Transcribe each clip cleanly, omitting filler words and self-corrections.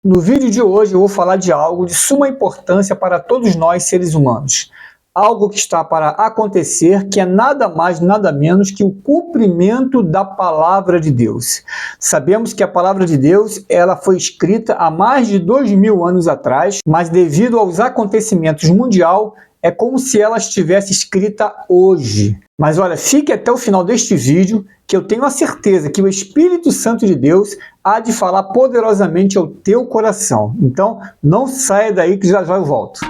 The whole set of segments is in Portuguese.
No vídeo de hoje eu vou falar de algo de suma importância para todos nós seres humanos. Algo que está para acontecer, que é nada mais, nada menos que o cumprimento da palavra de Deus. Sabemos que a palavra de Deus ela foi escrita há mais de 2000 anos atrás, mas devido aos acontecimentos mundiais, é como se ela estivesse escrita hoje. Mas olha, fique até o final deste vídeo, que eu tenho a certeza que o Espírito Santo de Deus há de falar poderosamente ao teu coração. Então, não saia daí que já eu volto.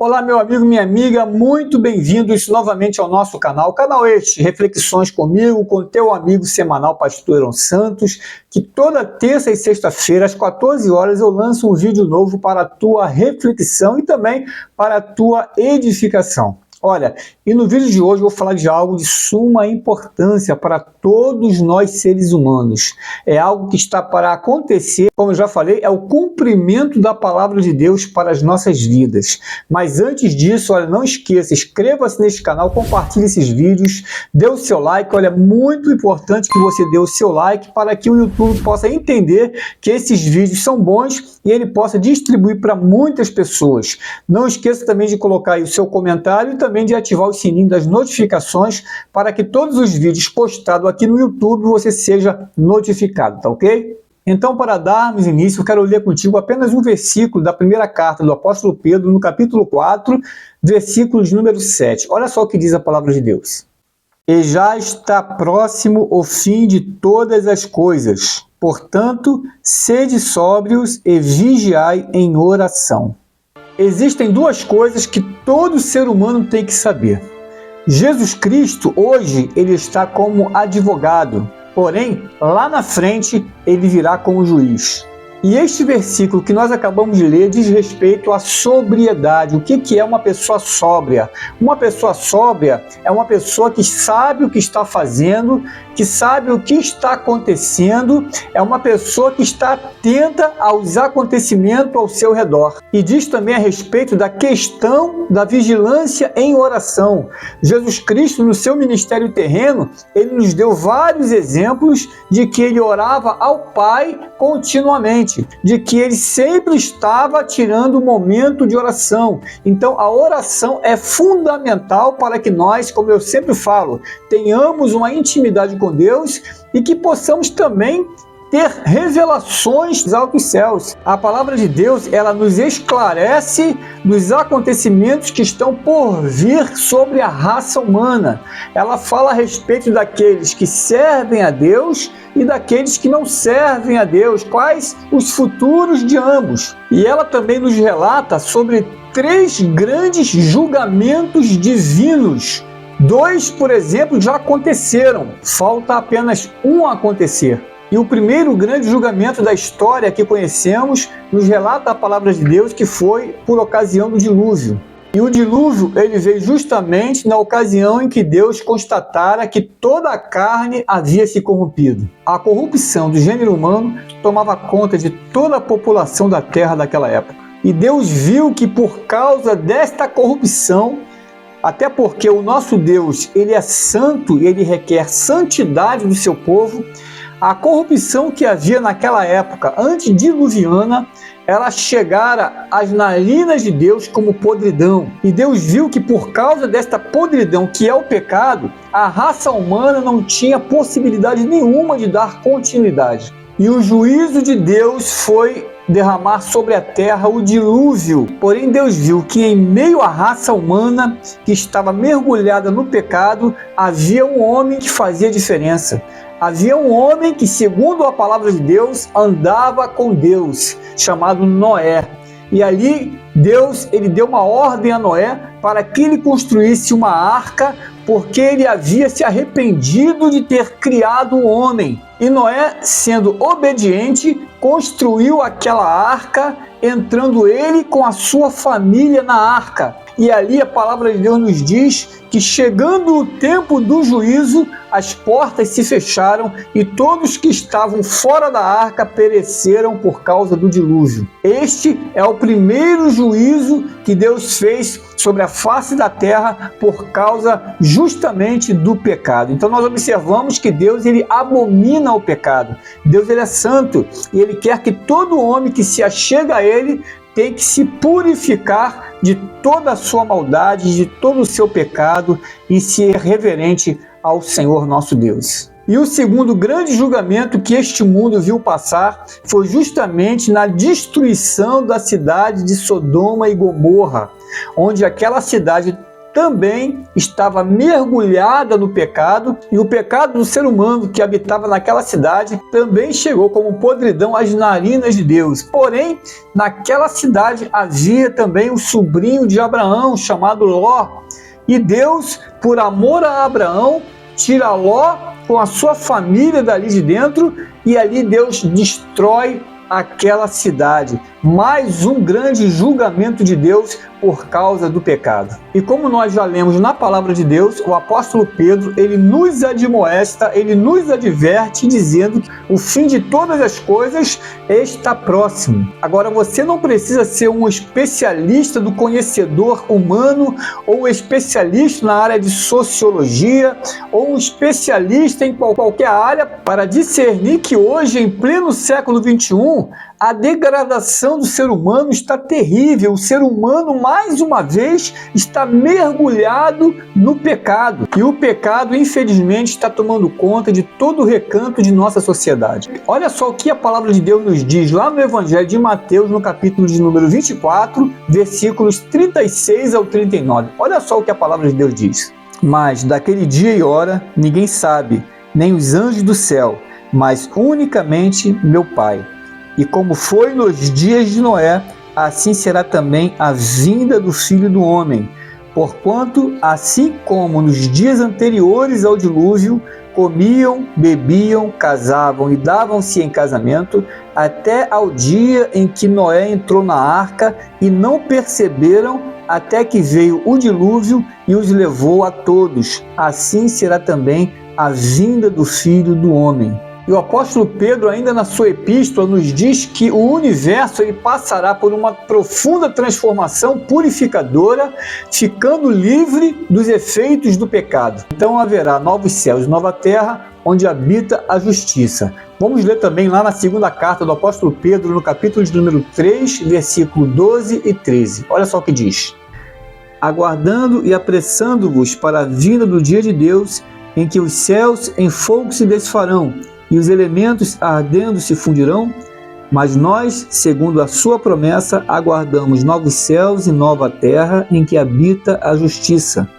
Olá, meu amigo, minha amiga, muito bem-vindos novamente ao nosso canal. Canal este, Reflexões comigo, com teu amigo semanal Pastor Heron Santos, que toda terça e sexta-feira, às 14 horas, eu lanço um vídeo novo para a tua reflexão e também para a tua edificação. Olha, e no vídeo de hoje eu vou falar de algo de suma importância para todos nós seres humanos. É algo que está para acontecer, como eu já falei, é o cumprimento da palavra de Deus para as nossas vidas. Mas antes disso, olha, não esqueça, inscreva-se neste canal, compartilhe esses vídeos, dê o seu like. Olha, é muito importante que você dê o seu like para que o YouTube possa entender que esses vídeos são bons e ele possa distribuir para muitas pessoas. Não esqueça também de colocar aí o seu comentário e também de ativar o sininho das notificações para que todos os vídeos postados aqui no YouTube você seja notificado, tá ok? Então, para darmos início, eu quero ler contigo apenas um versículo da primeira carta do apóstolo Pedro, no capítulo 4, versículo de número 7. Olha só o que diz a palavra de Deus. E já está próximo o fim de todas as coisas. Portanto, sede sóbrios e vigiai em oração. Existem duas coisas que todo ser humano tem que saber. Jesus Cristo, hoje, ele está como advogado, porém, lá na frente, ele virá como juiz. E este versículo que nós acabamos de ler diz respeito à sobriedade. O que é uma pessoa sóbria? Uma pessoa sóbria é uma pessoa que sabe o que está fazendo, que sabe o que está acontecendo, é uma pessoa que está atenta aos acontecimentos ao seu redor. E diz também a respeito da questão da vigilância em oração. Jesus Cristo, no seu ministério terreno, ele nos deu vários exemplos de que ele orava ao Pai continuamente, de que ele sempre estava tirando um momento de oração. Então, a oração é fundamental para que nós, como eu sempre falo, tenhamos uma intimidade com Deus e que possamos também ter revelações dos altos céus. A palavra de Deus, ela nos esclarece dos acontecimentos que estão por vir sobre a raça humana. Ela fala a respeito daqueles que servem a Deus e daqueles que não servem a Deus, quais os futuros de ambos. E ela também nos relata sobre 3 grandes julgamentos divinos. 2, por exemplo, já aconteceram, falta apenas um acontecer. E o primeiro grande julgamento da história que conhecemos nos relata a palavra de Deus, que foi por ocasião do dilúvio. E o dilúvio ele veio justamente na ocasião em que Deus constatara que toda a carne havia se corrompido. A corrupção do gênero humano tomava conta de toda a população da terra daquela época. E Deus viu que por causa desta corrupção, até porque o nosso Deus ele é santo e ele requer santidade do seu povo, a corrupção que havia naquela época antediluviana, ela chegara às narinas de Deus como podridão. E Deus viu que por causa desta podridão, que é o pecado, a raça humana não tinha possibilidade nenhuma de dar continuidade. E o juízo de Deus foi derramar sobre a terra o dilúvio. Porém, Deus viu que em meio à raça humana que estava mergulhada no pecado, havia um homem que fazia diferença. Havia um homem que, segundo a palavra de Deus, andava com Deus, chamado Noé. E ali, Deus ele deu uma ordem a Noé para que ele construísse uma arca, porque ele havia se arrependido de ter criado o homem. E Noé, sendo obediente, construiu aquela arca, entrando ele com a sua família na arca. E ali a palavra de Deus nos diz que, chegando o tempo do juízo, as portas se fecharam e todos que estavam fora da arca pereceram por causa do dilúvio. Este é o primeiro juízo que Deus fez sobre a face da terra por causa justamente do pecado. Então nós observamos que Deus, ele abomina o pecado. Deus, ele é santo e ele quer que todo homem que se achega a ele tem que se purificar de toda a sua maldade, de todo o seu pecado e ser reverente ao Senhor nosso Deus. E o segundo grande julgamento que este mundo viu passar foi justamente na destruição da cidade de Sodoma e Gomorra, onde aquela cidade também estava mergulhada no pecado, e o pecado do ser humano que habitava naquela cidade também chegou como podridão às narinas de Deus. Porém, naquela cidade havia também o sobrinho de Abraão, chamado Ló, e Deus, por amor a Abraão, tira Ló com a sua família dali de dentro, e ali Deus destrói aquela cidade. Mais um grande julgamento de Deus por causa do pecado. E como nós já lemos na palavra de Deus, o apóstolo Pedro, ele nos admoesta, ele nos adverte, dizendo que o fim de todas as coisas está próximo. Agora, você não precisa ser um especialista do conhecedor humano, ou um especialista na área de sociologia, ou um especialista em qualquer área para discernir que hoje, em pleno século XXI, a degradação do ser humano está terrível. O ser humano, mais uma vez, está mergulhado no pecado. E o pecado, infelizmente, está tomando conta de todo o recanto de nossa sociedade. Olha só o que a palavra de Deus nos diz lá no Evangelho de Mateus, no capítulo de número 24, versículos 36 ao 39. Olha só o que a palavra de Deus diz. Mas daquele dia e hora ninguém sabe, nem os anjos do céu, mas unicamente meu Pai. E como foi nos dias de Noé, assim será também a vinda do Filho do Homem. Porquanto, assim como nos dias anteriores ao dilúvio, comiam, bebiam, casavam e davam-se em casamento, até ao dia em que Noé entrou na arca, e não perceberam até que veio o dilúvio e os levou a todos. Assim será também a vinda do Filho do Homem. E o apóstolo Pedro, ainda na sua epístola, nos diz que o universo ele passará por uma profunda transformação purificadora, ficando livre dos efeitos do pecado. Então haverá novos céus e nova terra, onde habita a justiça. Vamos ler também lá na segunda carta do apóstolo Pedro, no capítulo de número 3, versículo 12 e 13. Olha só o que diz. Aguardando e apressando-vos para a vinda do dia de Deus, em que os céus em fogo se desfarão, e os elementos ardendo se fundirão, mas nós, segundo a sua promessa, aguardamos novos céus e nova terra em que habita a justiça.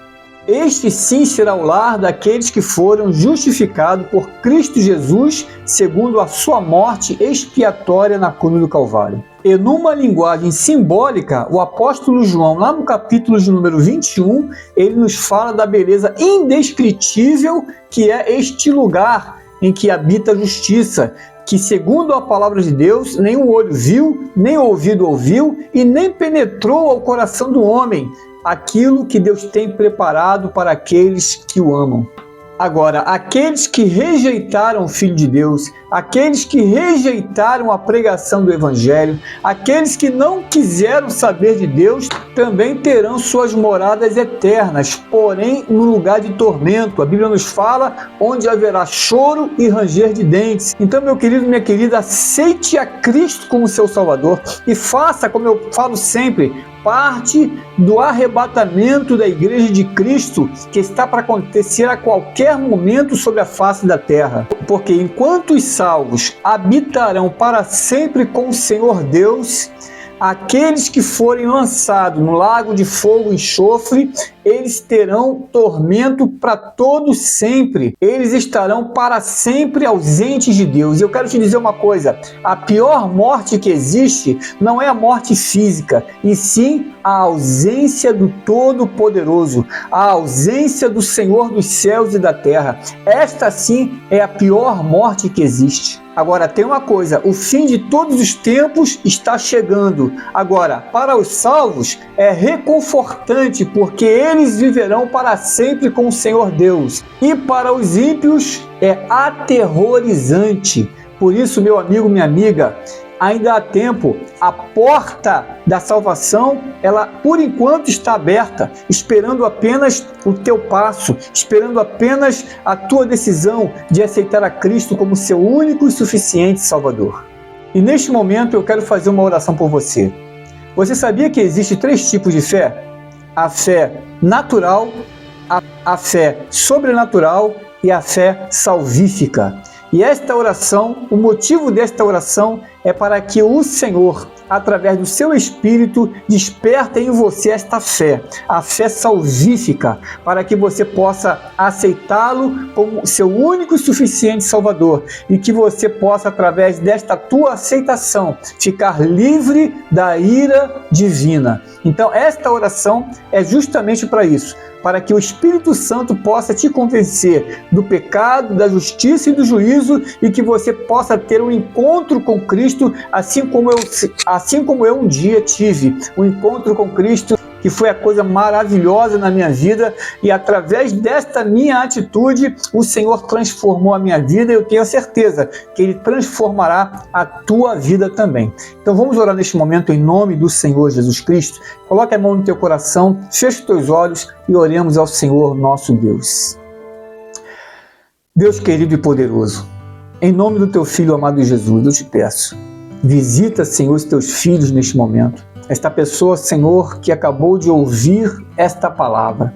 Este sim será o lar daqueles que foram justificados por Cristo Jesus, segundo a sua morte expiatória na cruz do Calvário. E numa linguagem simbólica, o apóstolo João, lá no capítulo de número 21, ele nos fala da beleza indescritível que é este lugar em que habita a justiça, que, segundo a palavra de Deus, nem o olho viu, nem o ouvido ouviu e nem penetrou ao coração do homem aquilo que Deus tem preparado para aqueles que o amam. Agora, aqueles que rejeitaram o Filho de Deus, aqueles que rejeitaram a pregação do Evangelho, aqueles que não quiseram saber de Deus, também terão suas moradas eternas, porém no lugar de tormento. A Bíblia nos fala onde haverá choro e ranger de dentes. Então, meu querido, minha querida, aceite a Cristo como seu Salvador e faça, como eu falo sempre, parte do arrebatamento da Igreja de Cristo, que está para acontecer a qualquer momento sobre a face da terra. Porque enquanto os salvos habitarão para sempre com o Senhor Deus, aqueles que forem lançados no lago de fogo e enxofre, eles terão tormento para todo sempre. Eles estarão para sempre ausentes de Deus. E eu quero te dizer uma coisa, a pior morte que existe não é a morte física, e sim a ausência do Todo-Poderoso, a ausência do Senhor dos céus e da terra. Esta sim é a pior morte que existe. Agora, tem uma coisa, o fim de todos os tempos está chegando. Agora, para os salvos, é reconfortante, porque eles viverão para sempre com o Senhor Deus. E para os ímpios, é aterrorizante. Por isso, meu amigo, minha amiga, ainda há tempo. A porta da salvação, ela por enquanto está aberta, esperando apenas o teu passo, esperando apenas a tua decisão de aceitar a Cristo como seu único e suficiente Salvador. E neste momento eu quero fazer uma oração por você. Você sabia que existem 3 tipos de fé? A fé natural, a fé sobrenatural e a fé salvífica. E esta oração, o motivo desta oração é para que o Senhor, através do seu Espírito, desperte em você esta fé, a fé salvífica, para que você possa aceitá-lo como seu único e suficiente Salvador e que você possa, através desta tua aceitação, ficar livre da ira divina. Então, esta oração é justamente para isso, para que o Espírito Santo possa te convencer do pecado, da justiça e do juízo e que você possa ter um encontro com Cristo, assim como eu um dia tive um encontro com Cristo, que foi a coisa maravilhosa na minha vida, e através desta minha atitude, o Senhor transformou a minha vida e eu tenho a certeza que Ele transformará a tua vida também. Então vamos orar neste momento em nome do Senhor Jesus Cristo. Coloque a mão no teu coração, feche os teus olhos e oremos ao Senhor nosso Deus. Deus querido e poderoso, em nome do teu Filho amado Jesus, eu te peço, visita, Senhor, os teus filhos neste momento. Esta pessoa, Senhor, que acabou de ouvir esta palavra.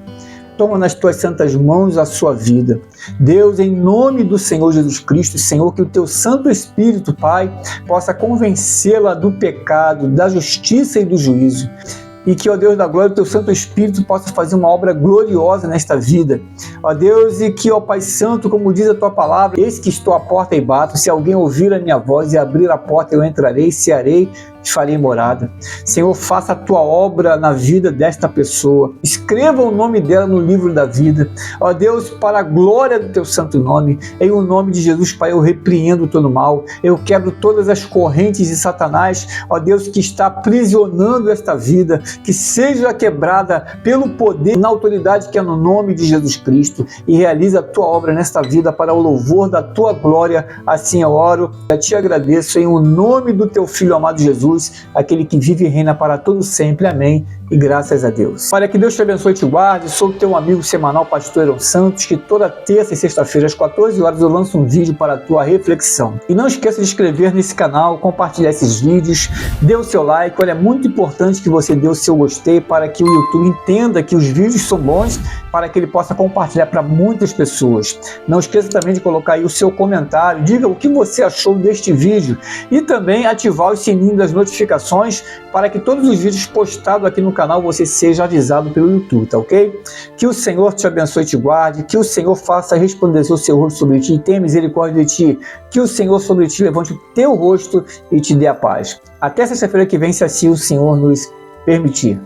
Toma nas tuas santas mãos a sua vida. Deus, em nome do Senhor Jesus Cristo, Senhor, que o teu Santo Espírito, Pai, possa convencê-la do pecado, da justiça e do juízo. E que, ó Deus da glória, o teu Santo Espírito possa fazer uma obra gloriosa nesta vida. Ó Deus, e que, ó Pai Santo, como diz a tua palavra, eis que estou à porta e bato, se alguém ouvir a minha voz e abrir a porta, eu entrarei, cearei, farei morada. Senhor, faça a tua obra na vida desta pessoa. Escreva o nome dela no livro da vida. Ó Deus, para a glória do teu santo nome, em o nome de Jesus, Pai, eu repreendo todo mal. Eu quebro todas as correntes de Satanás, ó Deus, que está aprisionando esta vida, que seja quebrada pelo poder, na autoridade que é no nome de Jesus Cristo, e realiza a tua obra nesta vida para o louvor da tua glória. Assim eu oro, eu te agradeço em o nome do teu Filho amado Jesus, aquele que vive e reina para todo sempre. Amém. E graças a Deus. Olha, que Deus te abençoe e te guarde. Sou o teu amigo semanal, Pastor Heron Santos, que toda terça e sexta-feira às 14 horas eu lanço um vídeo para a tua reflexão. E não esqueça de inscrever nesse canal, compartilhar esses vídeos, dê o seu like. Olha, é muito importante que você dê o seu gostei para que o YouTube entenda que os vídeos são bons, para que ele possa compartilhar para muitas pessoas. Não esqueça também de colocar aí o seu comentário, diga o que você achou deste vídeo e também ativar o sininho das notificações para que todos os vídeos postados aqui no canal você seja avisado pelo YouTube, tá ok? Que o Senhor te abençoe e te guarde, que o Senhor faça resplandecer o seu rosto sobre ti e tenha misericórdia de ti, que o Senhor sobre ti levante o teu rosto e te dê a paz. Até sexta-feira que vem, se assim o Senhor nos permitir.